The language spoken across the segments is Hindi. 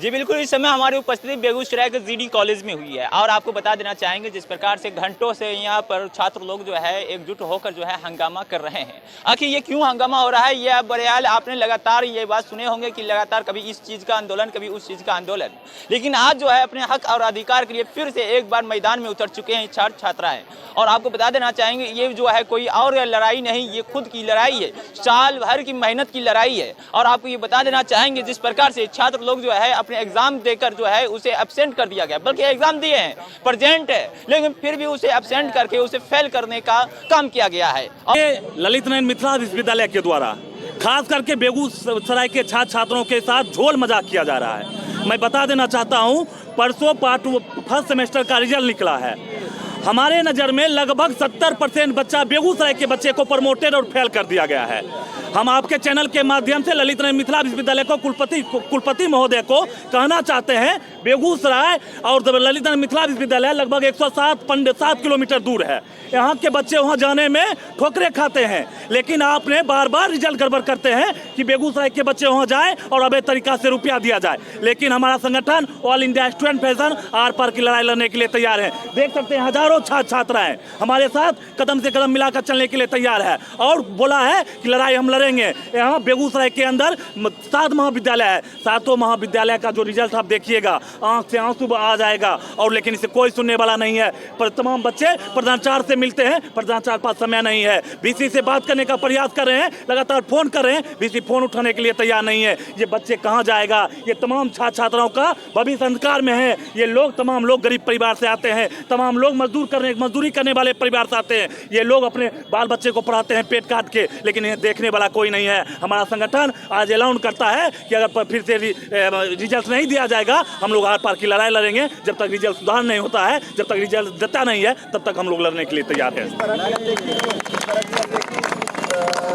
जी बिल्कुल, इस समय हमारी उपस्थिति बेगूसराय के जीडी कॉलेज में हुई है और आपको बता देना चाहेंगे जिस प्रकार से घंटों से यहाँ पर छात्र लोग जो है एकजुट होकर जो है हंगामा कर रहे हैं। आखिर ये क्यों हंगामा हो रहा है, ये बहरहाल आपने लगातार ये बात सुने होंगे कि लगातार कभी इस चीज़ का आंदोलन, कभी उस चीज़ का आंदोलन, लेकिन आज जो है अपने हक और अधिकार के लिए फिर से एक बार मैदान में उतर चुके हैं छात्र छात्राएँ। और आपको बता देना चाहेंगे ये जो है कोई और लड़ाई नहीं, ये खुद की लड़ाई है, साल भर की मेहनत की लड़ाई है। और आपको ये बता देना चाहेंगे जिस प्रकार से छात्र लोग जो है अपने एग्जाम देकर जो है उसे एब्सेंट कर दिया गया, बल्कि एग्जाम दिए हैं, प्रेजेंट है, लेकिन फिर भी उसे एब्सेंट करके उसे फेल करने का काम किया गया है। ललित नारायण मिथिला विश्वविद्यालय के द्वारा खास करके बेगूसराय के छात्र छात्रों के साथ झोल मजाक किया जा रहा है। मैं बता देना चाहता हूं, परसों फर्स्ट सेमेस्टर का रिजल्ट निकला है। हमारे नज़र में लगभग 70% बच्चा बेगूसराय के बच्चे को प्रमोटेड और फेल कर दिया गया है। हम आपके चैनल के माध्यम से ललित नारायण मिथिला विश्वविद्यालय को कुलपति महोदय को कहना चाहते हैं, बेगूसराय और ललित नारायण मिथिला विश्वविद्यालय लगभग 107 किलोमीटर दूर है। यहाँ के बच्चे वहाँ जाने में ठोकरे खाते हैं, लेकिन आपने बार बार रिजल्ट गड़बड़ करते हैं कि बेगूसराय के बच्चे वहाँ जाएं और अवैध तरीका से रुपया दिया जाए। लेकिन हमारा संगठन ऑल इंडिया स्टूडेंट फेडरेशन आर पार की लड़ाई लड़ने के लिए तैयार है। देख सकते हैं हजारों छात्र छात्राएं हमारे साथ कदम से कदम मिलाकर चलने के लिए तैयार है और बोला है कि लड़ाई हम लड़ेंगे। यहाँ बेगूसराय के अंदर 7 महाविद्यालय है, 7 महाविद्यालय का जो रिजल्ट आप देखिएगा आंख से आंसू आ जाएगा। और लेकिन इसे कोई सुनने वाला नहीं है। पर तमाम बच्चे प्रधानाचार्य से मिलते हैं, प्रधानाचार्य पास समय नहीं है। वीसी से बात करने का प्रयास कर रहे हैं, लगातार फोन कर रहे हैं, वीसी फोन उठाने के लिए तैयार नहीं है। ये बच्चे कहाँ जाएगा? ये तमाम छात्र छात्राओं का भविष्य अंधकार में है। ये लोग तमाम लोग गरीब परिवार से आते हैं, तमाम लोग मजदूरी करने वाले परिवार से आते हैं। ये लोग अपने बाल बच्चे को पढ़ाते हैं पेट काट के, लेकिन इन्हें देखने वाला कोई नहीं है। हमारा संगठन आज ऐलान करता है कि अगर फिर से रिजल्ट नहीं दिया जाएगा, हम लोग आर पार की लड़ाई लड़ेंगे। जब तक रिजल्ट सुधार नहीं होता है, जब तक रिजल्ट देता नहीं है, तब तक हम लोग लड़ने के लिए तैयार हैं।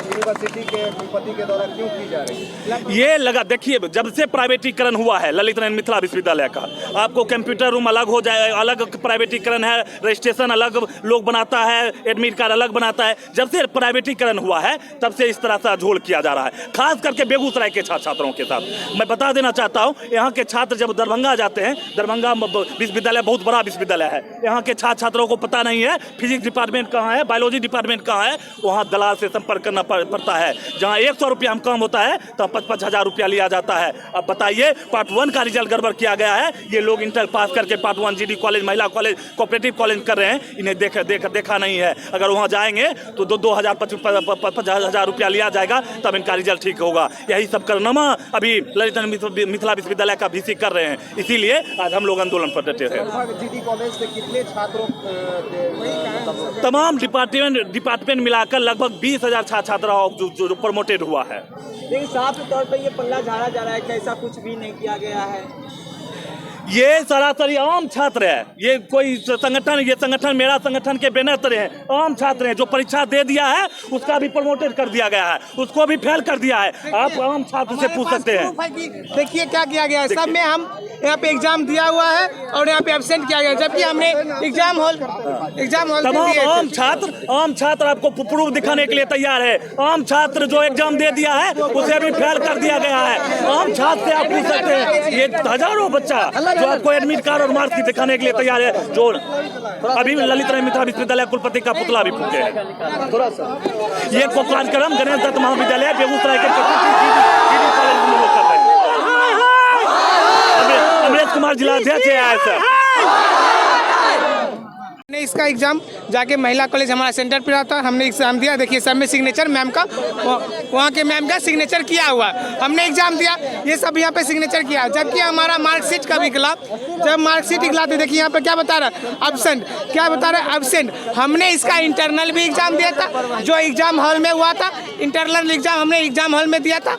यूनिवर्सिटी के कुलपति के द्वारा क्यों की जा रही है? ये लगा, देखिए जब से प्राइवेटीकरण हुआ है ललित नारायण मिथिला विश्वविद्यालय का, आपको कंप्यूटर रूम अलग हो जाए, अलग प्राइवेटीकरण है, रजिस्ट्रेशन अलग लोग बनाता है, एडमिट कार्ड अलग बनाता है। जब से प्राइवेटीकरण हुआ है तब से इस तरह से झोल किया जा रहा है, खास करके बेगूसराय के छात्र छात्रों के साथ। मैं बता देना चाहता हूँ, यहाँ के छात्र जब दरभंगा जाते हैं, दरभंगा विश्वविद्यालय बहुत बड़ा विश्वविद्यालय है, यहाँ के छात्र छात्रों को पता नहीं है फिजिक्स डिपार्टमेंट कहाँ है, बायोलॉजी डिपार्टमेंट कहाँ है। वहाँ दलाल से संपर्क करना पड़ता है। जहाँ 100 रुपया हम कम होता है तो 55,000 रुपया लिया जाता है। अब बताइए, पार्ट 1 का रिजल्ट गड़बड़ किया गया है। ये लोग इंटर पास करके पार्ट 1 जीडी कॉलेज, महिला कॉलेज, कोऑपरेटिव कॉलेज कर रहे हैं। इन्हें देखा नहीं है। अगर वहाँ जाएंगे तो 2,000 50,000 रुपया लिया जाएगा, तब इनका रिजल्ट ठीक होगा। यही सब करनमा अभी ललित नारायण मिथिला विश्वविद्यालय का वीसी कर रहे हैं। इसीलिए आज हम लोग आंदोलन पर डटे हैं। जीडी कॉलेज से कितने छात्रों तमाम डिपार्टमेंट मिलाकर लगभग 20,000 छात्र छात्रा जो प्रमोटेड हुआ है। लेकिन साफ तौर पर ये पल्ला झाड़ा जा रहा है कि ऐसा कुछ भी नहीं किया गया है। ये सरासरी आम छात्र है, ये कोई संगठन, ये संगठन मेरा संगठन के बैनर तरह है। आम छात्र हैं, जो परीक्षा दे दिया है उसका भी प्रमोटेड कर दिया गया है, उसको भी फेल कर दिया है। आप आम छात्र से पूछ सकते हैं। देखिए क्या किया गया है, सब में हम यहाँ पे एग्जाम दिया हुआ है और यहाँ पे एब्सेंट किया गया, जबकि हमने एग्जाम हॉल तमाम आम छात्र आपको प्रूफ दिखाने के लिए तैयार है। आम छात्र जो एग्जाम दे दिया है उसे भी फेल कर दिया गया है। आम छात्र से आप पूछ सकते हैं। ये हजारों बच्चा जो आपको एडमिट कार्ड और मार्क्स दिखाने के लिए तैयार है, जो अभी ललित नारायण मिथिला विश्वविद्यालय कुलपति का पुतला भी फूके है। ये कार्यक्रम गणेश दत्त महाविद्यालय बेगूसराय के कॉलेज में लोग कर रहे हैं। अमरेश कुमार जिलाध्यक्ष है सर। हमने इसका एग्जाम जाके महिला कॉलेज हमारा सेंटर पे रहता, हमने एग्जाम दिया। देखिए सब में सिग्नेचर मैम का, वहाँ के मैम का सिग्नेचर किया हुआ। हमने एग्जाम दिया, ये सब यहाँ पे सिग्नेचर किया, जबकि हमारा मार्कशीट का भी निकला। जब मार्कशीट निकला तो देखिए यहाँ पे क्या बता रहा है, एब्सेंट। क्या बता रहा है, एब्सेंट। हमने इसका इंटरनल भी एग्जाम दिया था, जो एग्जाम हॉल में हुआ था। इंटरनल एग्जाम हमने एग्जाम हॉल में दिया था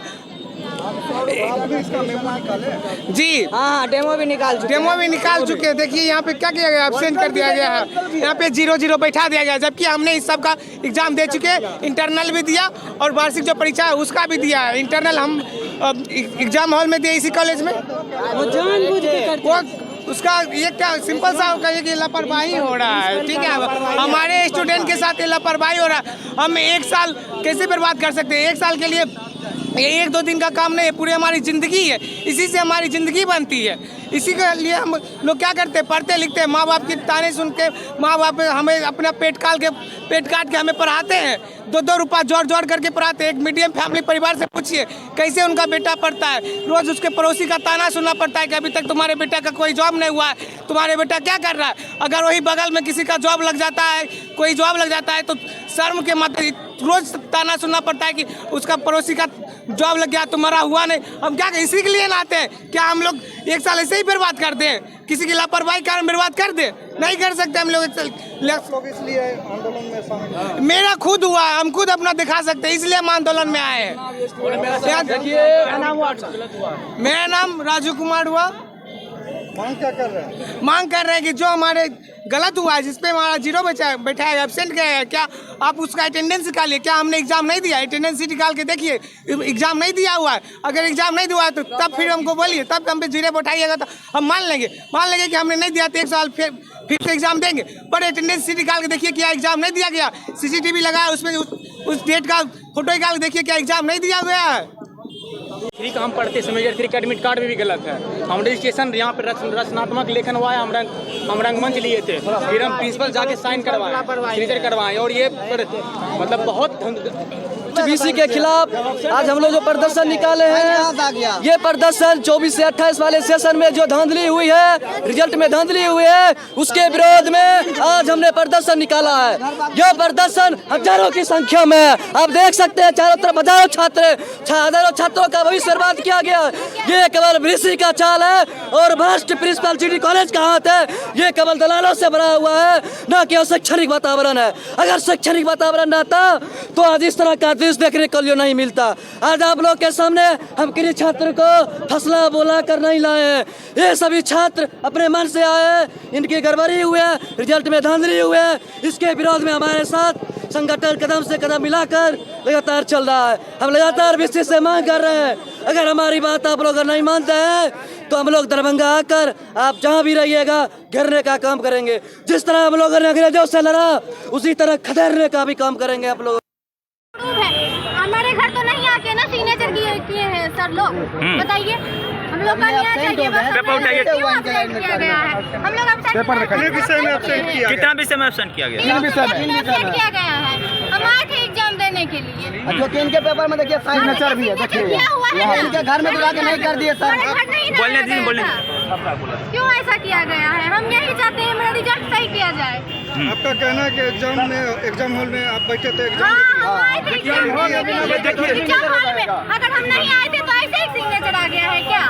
जी। हाँ, डेमो भी निकाल चुके हैं। देखिए यहाँ पे क्या किया गया, एब्सेंट कर दिया गया है। यहाँ पे 0-0 बैठा दिया गया, जबकि हमने इस सब का एग्जाम दे चुके हैं। इंटरनल भी दिया और वार्षिक जो परीक्षा है उसका भी दिया है। इंटरनल हम एग्जाम हॉल में दिए इसी कॉलेज में। वो उसका ये क्या सिंपल सा कहिए कि लापरवाही हो रहा है। ठीक है, हमारे स्टूडेंट के साथ ये लापरवाही हो रहा है। हम 1 साल कैसे बर्बाद कर सकते हैं? 1 साल के लिए ये 1-2 दिन का काम नहीं है, पूरी हमारी ज़िंदगी है, इसी से हमारी ज़िंदगी बनती है। इसी के लिए हम लोग क्या करते हैं, पढ़ते लिखते हैं, माँ बाप की ताने सुन के माँ बाप हमें अपना पेट काट के हमें पढ़ाते हैं, 2-2 रुपया जोड़ करके पढ़ाते हैं। एक मीडियम फैमिली परिवार से पूछिए कैसे उनका बेटा पढ़ता है, रोज़ उसके पड़ोसी का ताना सुनना पड़ता है कि अभी तक तुम्हारे बेटा का कोई जॉब नहीं हुआ है, तुम्हारे बेटा क्या कर रहा है। अगर वही बगल में किसी का जॉब लग जाता है, कोई जॉब लग जाता है तो शर्म के माथे रोज़ ताना सुनना पड़ता है कि उसका पड़ोसी का जॉब लग गया, तुम्हारा हुआ नहीं। हम क्या इसी के लिए लाते हैं, क्या हम लोग 1 साल ऐसे ही बर्बाद कर दें, किसी की लापरवाही कारण बर्बाद कर दें? नहीं कर सकते हम लोग। लोग इसलिए आंदोलन में शामिल। मेरा खुद हुआ, हम खुद अपना दिखा सकते हैं, इसलिए हम आंदोलन में आए हैं। मेरा नाम राजू कुमार हुआ। मांग क्या कर रहे हैं? मांग कर रहे हैं कि जो हमारे गलत हुआ है, जिसपे हमारा 0 बैठा है, एब्सेंट गया है, क्या आप उसका अटेंडेंस निकालिए। क्या हमने एग्जाम नहीं दिया, अटेंडेंस सीट निकाल के देखिए, एग्जाम नहीं दिया हुआ है। अगर एग्जाम नहीं दिया है तो तब फिर हमको बोलिए, तब हम पे 0 बैठाइएगा तो हम मान लेंगे कि हमने नहीं दिया तो 1 साल फिर से एग्जाम देंगे। पर अटेंडेंस सीट निकाल के देखिए क्या एग्जाम नहीं दिया गया, CCTV लगा है उसमें, उस डेट का फोटो निकाल के देखिए क्या एग्जाम नहीं दिया गया है। 3 का हम पढ़ते सेमेस्टर 3 का एडमिट कार्ड भी गलत है। हम रजिस्ट्रेशन यहाँ पे रचनात्मक लेखन हुआ है, हम रंगमंच लिए थे, फिर हम प्रिंसिपल जाके साइन करवाए, सिग्नेचर करवाए, और ये मतलब बहुत बीसी के खिलाफ आज हम लोग जो प्रदर्शन निकाले हैं, ये प्रदर्शन 24 से 28 वाले सेशन में जो धांधली हुई है, रिजल्ट में धांधली हुई है, उसके विरोध में आज हमने प्रदर्शन निकाला है। यह प्रदर्शन हजारों की संख्या में, आप देख सकते हैं चारों तरफ हजारों छात्रों का भविष्य बर्बाद किया गया। ये केवल बीसी का चाल है और भ्रष्ट प्रिंसिपल GD कॉलेज का हाथ है। ये केवल दलालों से भरा हुआ है, न कि शैक्षणिक वातावरण है। अगर शैक्षणिक वातावरण रहता तो आज इस तरह का दृश्य देखने को लिए नहीं मिलता। आज आप लोग के सामने हम किसी छात्र को फसला बोला कर नहीं लाए हैं, ये सभी छात्र अपने मन से आए, इनकी गड़बड़ी हुई है, रिजल्ट में धांधली हुई है। इसके विरोध में हमारे साथ संगठन कदम से कदम मिलाकर लगातार चल रहा है। हम लगातार बीसी से मांग कर रहे हैं, अगर हमारी बात आप लोग नहीं मानते हैं तो हम लोग दरभंगा आकर आप जहां भी रहिएगा घेरने का काम करेंगे। जिस तरह हम लोगों ने अंग्रेजों से लड़ा, उसी तरह खदेड़ने का भी काम करेंगे आप लोग। हमारे घर तो नहीं आके ना सिग्नेचर किए हैं सर लोग, बताइए हम लोग का यहाँ चाहिए बस। पेपर उठाइए। क्यों absent किया गया है? हम लोग कितने विषय में absent किया गया? कितना विषय में एब्सेंट किया गया? 3 विषय में absent किया गया है। हम आए थे एग्जाम देने के लिए। जो कि इनके पेपर में देखिए सिग्नेचर भी है, देखिए इनके घर में बुला के नहीं कर दिए सर। बोलने क्यों ऐसा किया गया है? हम यही चाहते हैं मेरा रिजल्ट सही किया जाए। आपका कहना है कि एग्जाम हॉल में आप बैठे थे, हाँ, हम आए थे एग्जाम हॉल में। अगर हम नहीं आए थे तो ऐसे ही सिग्नेचर आ गया है क्या?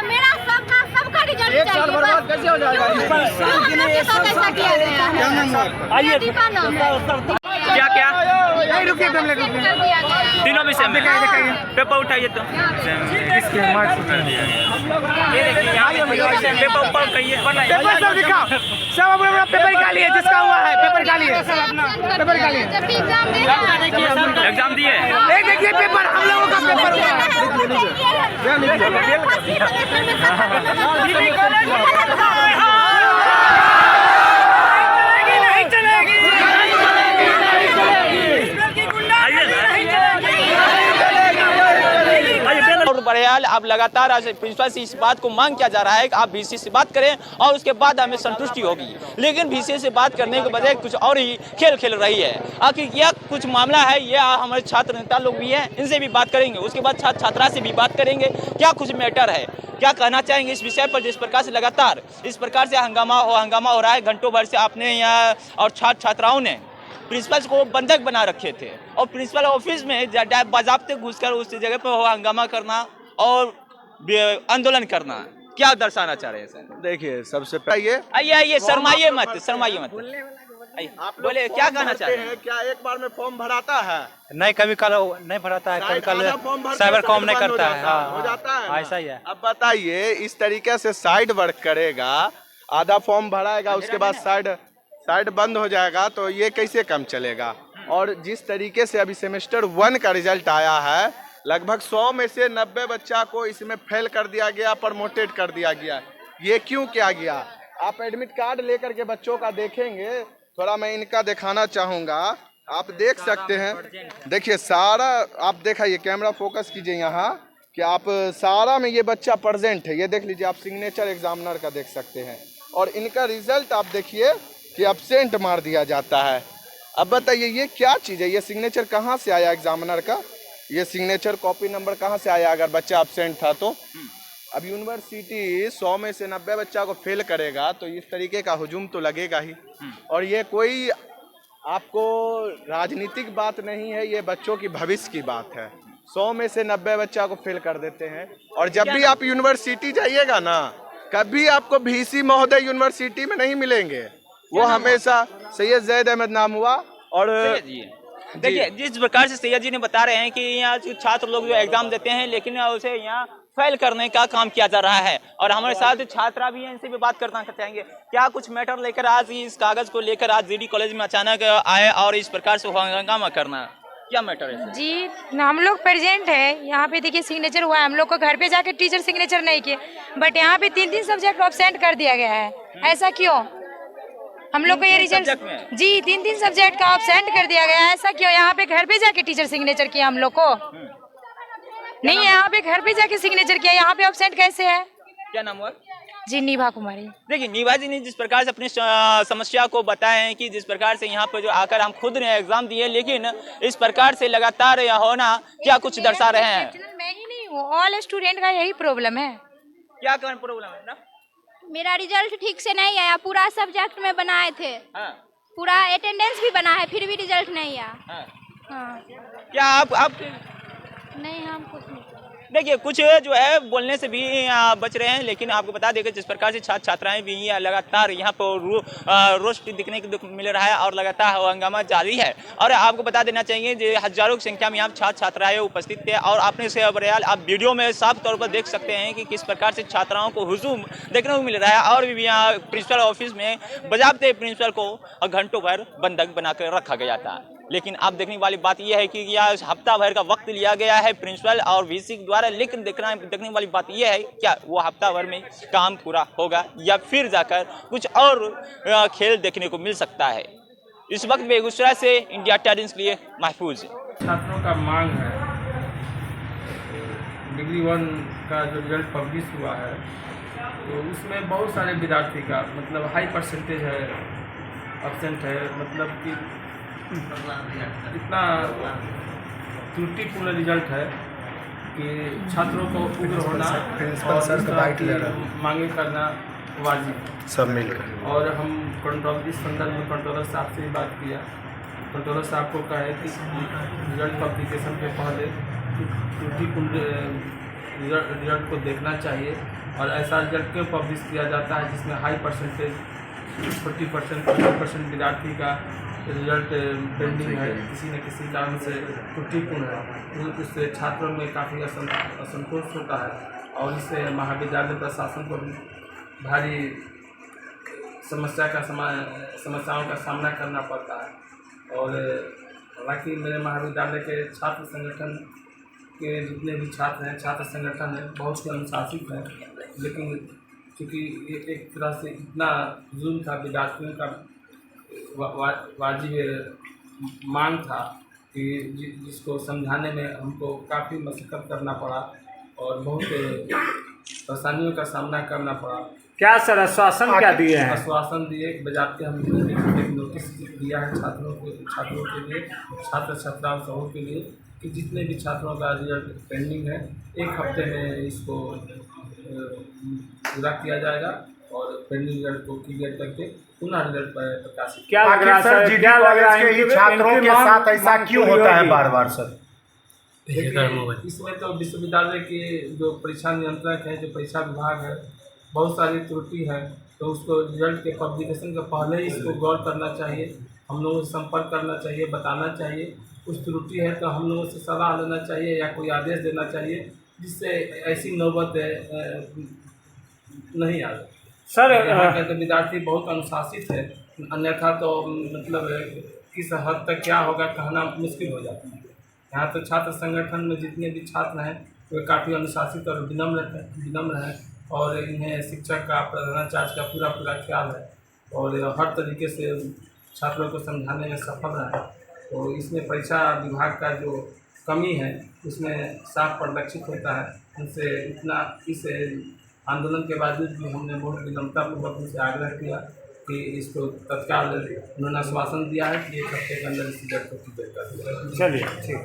मेरा सबका रिजल्ट चाहिए। कैसे हो जाएगा? ऐसा किया गया है। क्या नाम है? आइए नाम है। क्या रुकिए तीनों विषय में पेपर उठाइए तो पेपर ऊपर कहिए, पेपर सब दिखाओ, सब अपना पेपर निकालिए, जिसका हुआ है पेपर निकालिए, पेपर निकालिए। एग्जाम दिए? नहीं देखिए पेपर, हम लोगों का पेपर हुआ और बहरहाल अब लगातार आज प्रिंसिपल से इस बात को मांग किया जा रहा है कि आप VC से बात करें और उसके बाद हमें संतुष्टि होगी, लेकिन VC से बात करने के बजाय कुछ और ही खेल रही है। आखिर यह कुछ मामला है, यह हमारे छात्र नेता लोग भी हैं, इनसे भी बात करेंगे, उसके बाद छात्र छात्रा से भी बात करेंगे, क्या कुछ मैटर है, क्या कहना चाहेंगे इस विषय पर। जिस प्रकार से लगातार इस प्रकार से हंगामा हो रहा है, घंटों भर से आपने यहाँ और छात्र छात्राओं ने प्रिंसिपल को बंधक बना रखे थे और प्रिंसिपल ऑफिस में बाजाबते घुसकर उस जगह पर हंगामा करना और आंदोलन करना, क्या दर्शाना चाह रहे हैं सर? देखिए, सबसे पहले आइए शर्माइए मत बोले, क्या कहना चाह रहे हैं? क्या एक बार में फॉर्म भराता है? नहीं, कभी कल नहीं भराता है, कभी कल साइबर कॉम नहीं करता है। हो जाता है, ऐसा ही है। अब बताइए, इस तरीके से साइड वर्क करेगा, आधा फॉर्म भराएगा, उसके बाद साइड बंद हो जाएगा, तो ये कैसे काम चलेगा? और जिस तरीके से अभी सेमेस्टर 1 का रिजल्ट आया है, लगभग 100 में से 90 बच्चा को इसमें फेल कर दिया गया, प्रमोटेड कर दिया गया। ये क्यों किया गया? आप एडमिट कार्ड लेकर के बच्चों का देखेंगे थोड़ा मैं इनका दिखाना चाहूँगा। आप देख सकते हैं, देखिए सारा, आप देखिए कैमरा फोकस कीजिए यहाँ कि आप सारा में ये बच्चा प्रेजेंट है। ये देख लीजिए, आप सिग्नेचर एग्जामिनर का देख सकते हैं और इनका रिजल्ट आप देखिए कि एब्सेंट मार दिया जाता है। अब बताइए ये क्या चीज़ है? ये सिग्नेचर कहाँ से आया एग्जामिनर का? ये सिग्नेचर कॉपी नंबर कहाँ से आया अगर बच्चा एब्सेंट था तो? अब यूनिवर्सिटी 100 में से 90 बच्चा को फेल करेगा तो इस तरीके का हुजूम तो लगेगा ही। और ये कोई आपको राजनीतिक बात नहीं है, ये बच्चों की भविष्य की बात है। 100 में से 90 बच्चा को फेल कर देते हैं। और जब भी आप यूनिवर्सिटी जाइएगा ना, कभी आपको VC महोदय यूनिवर्सिटी में नहीं मिलेंगे। वो हमेशा सैयद जैद अहमद नाम हुआ। और देखिए जिस प्रकार से सैयद जी ने बता रहे हैं कि यहाँ जो छात्र लोग जो एग्जाम देते हैं लेकिन उसे यहाँ फेल करने का काम किया जा रहा है। और हमारे साथ छात्रा भी हैं, इनसे भी बात करना चाहेंगे। क्या कुछ मैटर लेकर आज इस कागज को लेकर आज GD कॉलेज में अचानक आए और इस प्रकार से हंगामा करना, क्या मैटर है? जी हम लोग प्रेजेंट है यहाँ पे। देखिए सिग्नेचर हुआ है, हम लोग को घर पे जाके टीचर सिग्नेचर नहीं किए, बट यहाँ पे 3 सब्जेक्ट एब्सेंट कर दिया गया है। ऐसा क्यों? हम लोग को ये रिजल्ट जी 3 सब्जेक्ट का एब्सेंट कर दिया गया है। ऐसा क्यों? यहाँ पे घर पे जाके टीचर सिग्नेचर किया हम लोग को नहीं, यहाँ पे घर पे जाके सिग्नेचर किया, यहाँ पे एब्सेंट कैसे है? क्या नाम हुआ? जी नीभा कुमारी। देखिए नीभा जी ने जिस प्रकार से अपनी समस्या को बताया है कि जिस प्रकार से यहाँ पर जो आकर हम खुद ने एग्जाम दिए लेकिन इस प्रकार से लगातार यह होना क्या कुछ दर्शा रहे हैं? मैं ही नहीं हूँ, ऑल स्टूडेंट का यही प्रॉब्लम है। क्या प्रॉब्लम है ना? मेरा रिजल्ट ठीक से नहीं आया, पूरा सब्जेक्ट में बनाए थे। हाँ। पूरा अटेंडेंस भी बना है, फिर भी रिजल्ट नहीं आया। हाँ। हाँ। क्या आप नहीं, हम कुछ नहीं। देखिए कुछ जो है बोलने से भी बच रहे हैं, लेकिन आपको बता दें कि जिस प्रकार से छात्र छात्राएं भी लगातार यहाँ पर रोस्ट दिखने को मिल रहा है और लगातार हंगामा जारी है। और आपको बता देना चाहिए जो हजारों की संख्या में यहाँ छात्र छात्राएं उपस्थित थे और आपने से बहरहाल आप वीडियो में साफ तौर पर देख सकते हैं कि किस प्रकार से छात्राओं को हुजूम देखने को मिल रहा है। और भी यहाँ प्रिंसिपल ऑफिस में बजाबते प्रिंसिपल को घंटों भर बंधक बनाकर रखा गया था। लेकिन अब देखने वाली बात यह है कि यह हफ्ता भर का वक्त लिया गया है प्रिंसिपल और VC द्वारा, लेकिन देखने वाली बात यह है क्या वो हफ्ता भर में काम पूरा होगा या फिर जाकर कुछ और खेल देखने को मिल सकता है। इस वक्त बेगूसराय से इंडिया टाइम्स के लिए महफूज। छात्रों का मांग है, डिग्री 1 का जो रिजल्ट पब्लिश हुआ है तो उसमें बहुत सारे विद्यार्थी का मतलब हाई परसेंटेज है, एब्सेंट है, मतलब कि इतना त्रुटिपूर्ण रिजल्ट है कि छात्रों को उग्र होना और मांगे करना वाजिब सब मिलकर। और हम इस संदर्भ में कंट्रोलर साहब से भी बात किया। कंट्रोलर साहब को कहा है कि रिजल्ट पब्लिकेशन के पहले त्रुटिपूर्ण रिजल्ट को देखना चाहिए और ऐसा रिजल्ट क्यों पब्लिश किया जाता है जिसमें हाई परसेंटेज 40% विद्यार्थी का रिजल्ट पेंडिंग है, किसी न किसी कारण से त्रुटिपूर्ण है। उससे छात्रों में काफ़ी असंतोष होता है और इससे महाविद्यालय प्रशासन को भी भारी समस्याओं का सामना करना पड़ता है। और हालांकि मेरे महाविद्यालय के छात्र संगठन के जितने भी छात्र हैं, छात्र संगठन है बहुत ही अनुशासित है, लेकिन चूँकि एक तरह से इतना जुल्म था, विद्यार्थियों का वाजिब मांग था कि जिसको समझाने में हमको काफ़ी मशक्क़त करना पड़ा और बहुत परेशानियों का सामना करना पड़ा। क्या सर आश्वासन क्या दिए हैं? आश्वासन दिए, बजाते हमने एक नोटिस दिया है छात्रों के लिए, छात्र छात्राओं समूह के लिए कि जितने भी छात्रों का रिजल्ट पेंडिंग है 1 हफ्ते में इसको पूरा किया जाएगा और पेंडिंग रिजल्ट को क्लियर करके पुनः रिजल्ट प्रकाशित। क्या लग रहा है सर, क्या लग रहा है कि छात्रों के साथ ऐसा क्यों होता है बार बार सर? इसमें तो विश्वविद्यालय के जो परीक्षा नियंत्रक है, जो परीक्षा विभाग है, बहुत सारी त्रुटि है, तो उसको रिजल्ट के पब्लिकेशन के पहले ही इसको गौर करना चाहिए, हम लोगों से संपर्क करना चाहिए, बताना चाहिए। कुछ त्रुटि है तो हम लोगों से सलाह लेना चाहिए या कोई आदेश देना चाहिए जिससे ऐसी नौबत नहीं आ सर। यहाँ के तो विद्यार्थी बहुत अनुशासित है, अन्यथा तो मतलब किस हद तक क्या होगा कहना मुश्किल हो जाता है। यहाँ तो छात्र संगठन में जितने भी छात्र हैं वे काफ़ी अनुशासित और विनम्र हैं और इन्हें शिक्षक का प्रधानाचार्य का पूरा ख्याल है और हर तरीके से छात्रों को समझाने में सफल रहा। तो इसमें परीक्षा विभाग का जो कमी है उसमें साफ परिलक्षित होता है। उनसे इतना इस आंदोलन के बावजूद भी हमने बहुत विनम्रतापूर्वक उनसे आग्रह किया कि इसको तत्काल उन्होंने आश्वासन दिया है कि 1 हफ्ते के अंदर इस रिजल्ट को क्लियर कर दिया। चलिए ठीक।